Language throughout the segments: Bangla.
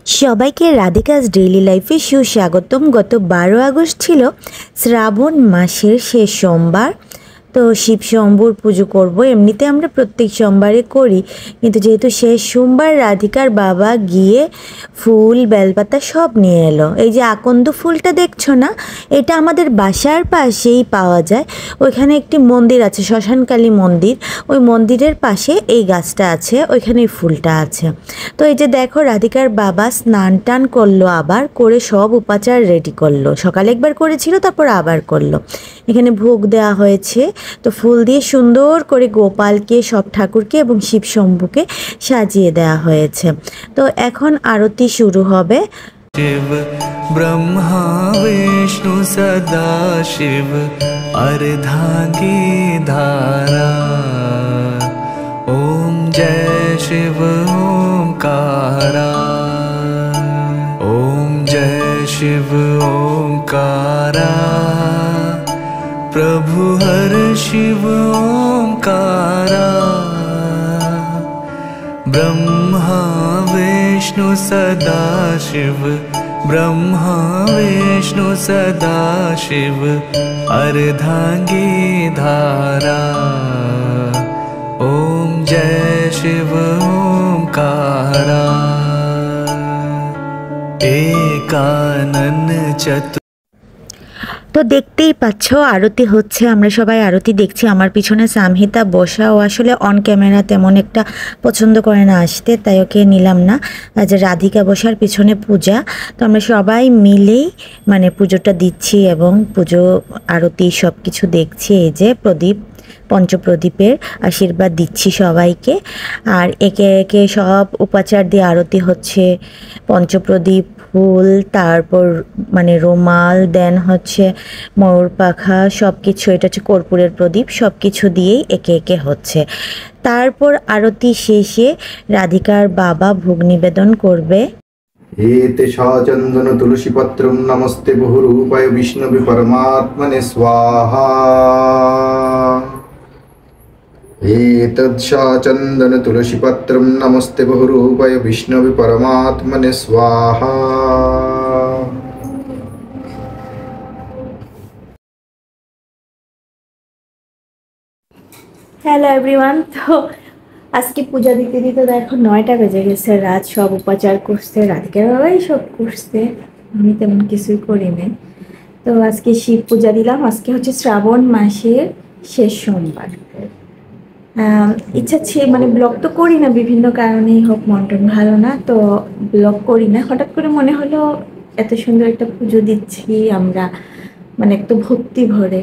সবাইকে রাধিকাস ডেইলি লাইফে সুস্বাগতম। গত 12 আগস্ট ছিল শ্রাবণ মাসের শেষ সোমবার। তো শিব শম্ভুর পুজো করব। এমনিতে আমরা প্রত্যেক সোমবারে করি, কিন্তু যেহেতু শেষ সোমবার রাধিকার বাবা গিয়ে ফুল বেলপাতা সব নিয়ে এলো। এই যে আকন্দ ফুলটা দেখছো না, এটা আমাদের বাসার পাশেই পাওয়া যায়। ওইখানে একটি মন্দির আছে, শ্মশানকালী মন্দির। ওই মন্দিরের পাশে এই গাছটা আছে, ওইখানে ফুলটা আছে। তো এই যে দেখো, রাধিকার বাবা স্নান টান করলো, আবার করে সব উপাচার রেডি করলো। সকালে একবার করেছিল, তারপর আবার করলো। এখানে ভোগ দেওয়া হয়েছে। তো ফুল দিয়ে সুন্দর করে গোপালকে, সব ঠাকুরকে এবং শিব শম্ভুকে সাজিয়ে দেওয়া হয়েছে। তো এখন আরতি শুরু হবে। शिव ब्रह्मा विष्णु सदा शिव अर्धांगी धारा। ओम जय शिव ओंकारा। ओम जय शिव ओंकारा। प्रभु हर शिव ओंकारा। ब्रह्मा विष्णु सदा शिव ब्रह्मा विष्णु सदा शिव अर्धांगी धारा। ओम जय शिव ओंकारा। एकानन चतुर। তো দেখতেই পাচ্ছ আরতি হচ্ছে, আমরা সবাই আরতি দেখছি। আমার পিছনে সামহিতা বসা, ও আসলে অন ক্যামেরা তেমন একটা পছন্দ করে না আসতে, তাই ওকে নিলাম না। যে রাধিকা বসার পিছনে পূজা, তো আমরা সবাই মিলেই মানে পুজোটা দিচ্ছি এবং পুজো আরতি সব কিছু দেখছি। এই যে প্রদীপ, পঞ্চপ্রদীপের আশীর্বাদ দিচ্ছি সবাইকে। আর একে একে সব উপাচার দিয়ে আরতি হচ্ছে। পঞ্চপ্রদীপ, ফুল, তারপর মানে রুমাল, দেন হচ্ছে ময়ূর পাখা, সব কিছু। এটা হচ্ছে কর্পূরের প্রদীপ, সব কিছু দিয়েই একে একে হচ্ছে। তারপর আরতি শেষে রাধিকার বাবা ভোগ নিবেদন করবে। एते चंदन तुलसी पत्रम नमस्ते बहुरूपाय विष्णवे परमात्मने स्वाहा। एतत् चंदन तुलसी पत्रम नमस्ते बहुरूपाय विष्णवे परमात्मने स्वाहा। Hello everyone. তো আজকে পূজা দিতে দিতে দেখো 9টা বেজে গেছে রাত। সব উপাচার করছে, রাধিকার বাবাই সব করছে, আমি তেমন কিছুই করি নাই। তো আজকে শিব পূজা দিলাম। আজকে হচ্ছে শ্রাবণ মাসের শেষ সোমবার। ইচ্ছা ছিল মানে ব্লগ তো করি না, বিভিন্ন কারণেই হোক, মন টন ভালো না, তো ব্লগ করি না। হঠাৎ করে মনে হলো এত সুন্দর একটা পুজো দিচ্ছি আমরা, মানে একটু ভক্তি ভরে,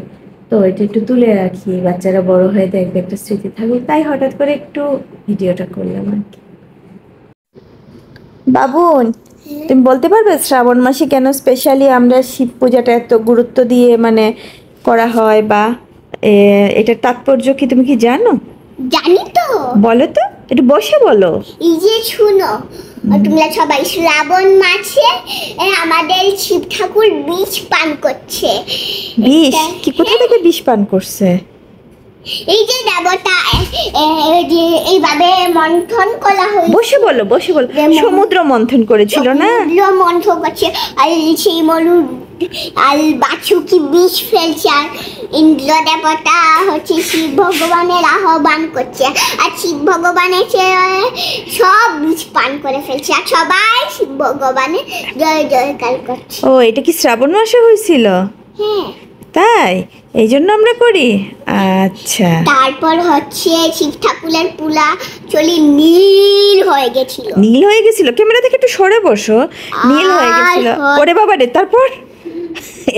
তো এটা একটু তুলে রাখি, বাচ্চারা বড় হয়ে দেখবে, একটা স্মৃতি থাকুক। তাই হঠাৎ করে একটু ভিডিওটা করলাম আর কি। বাবুন, তুমি বলতে পারবে শ্রাবণ মাসে কেন স্পেশালি আমরা শিব পূজাটা এত গুরুত্ব দিয়ে মানে করা হয়, বা এটার তাৎপর্য কি তুমি কি জানো? জানি তো, বলো তো, একটু বসে বলো। এই যে শুনো, তোমরা সবাই শ্রাবণ মাসে আমাদের শিব ঠাকুর বিষ পান করছে। বিষ? কি কোথা থেকে বিষ পান করছে? এই যে দেবতা এইভাবে মন্থন করা হয়েছে। বসে বলো, বসে বলো। সমুদ্র মন্থন করেছিল না? সমুদ্র মন্থন করছে, আর সেই মরু আর বাছুকি বিষ ফেলছে, আর ইন্দ্র দেবতা হচ্ছে শিব ভগবানের আহ্বান করছে, আর শিব ভগবান এসে সব বিষ পান করে ফেলছে, আর সবাই শিব ভগবানের জয় জয়কার করছে। ও, এটা কি শ্রাবণ মাসে হয়েছিল? হ্যাঁ, তাই এই জন্য আমরা করি। আচ্ছা, তারপর হচ্ছে শিব ঠাকুরের পুলা চলি নীল হয়ে গেছিল। নীল হয়ে গেছিল? ক্যামেরা থেকে একটু সরে বসো। নীল হয়ে গেছিল? ওরে বাবা রে! তারপর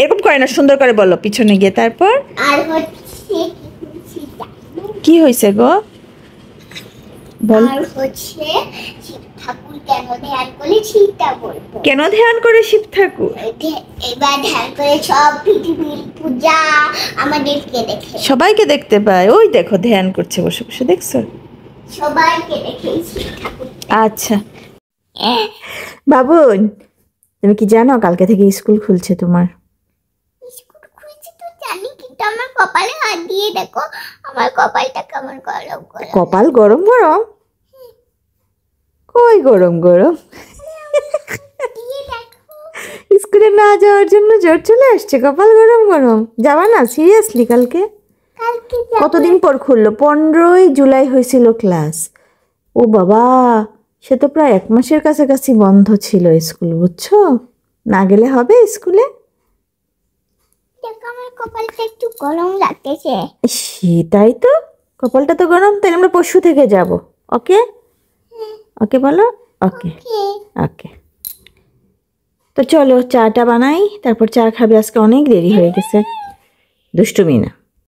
এরকম করে না, সুন্দর করে বলো পিছনে গিয়ে। তারপর আর হচ্ছে কি হয়েছে গো বল। আর হচ্ছে শিব ঠাকুর কেন ধ্যান করে সেটা বলবো। কেন ধ্যান করে শিব ঠাকুর? এবার ধ্যান করে সব পৃথিবীর পূজা আমাদেরকে দেখে, সবাইকে দেখতে পায়। ওই দেখো ধ্যান করছে বসে বসে, দেখছো? সবাইকে দেখে শিব ঠাকুর। আচ্ছা বাবুন, তুমি কি জানো কালকে থেকে স্কুল খুলছে তোমার? স্কুল খুলছে তো জানি, কিন্তু আমার কপালে হাত দিয়ে দেখো, আমার কপালটা কেমন গরম গরম। কপাল গরম গরম? কই গরম গরম? যাওয়ার জন্য জ্বর চলে আসছে, কপাল গরম গরম। যাবা না সিরিয়াসলি কালকে? কালকে কতদিন পর খুললো? 15ই জুলাই হয়েছিল ক্লাস। ও বাবা, সে তো প্রায় 1 মাসের কাছাকাছি বন্ধ ছিল স্কুল, বুঝছো? না গেলে হবে স্কুলে? দেখো আমার কপালটা একটু গরম লাগতেছে। সেটাই তো, কপালটা তো গরম। তাহলে আমরা পরশু থেকে যাব। ওকে ওকে বলো। ওকে ওকে। তো চলো চাটা বানাই, তারপর চা খাবে। আজকে অনেক দেরি হয়ে গেছে। দুষ্টুমি না।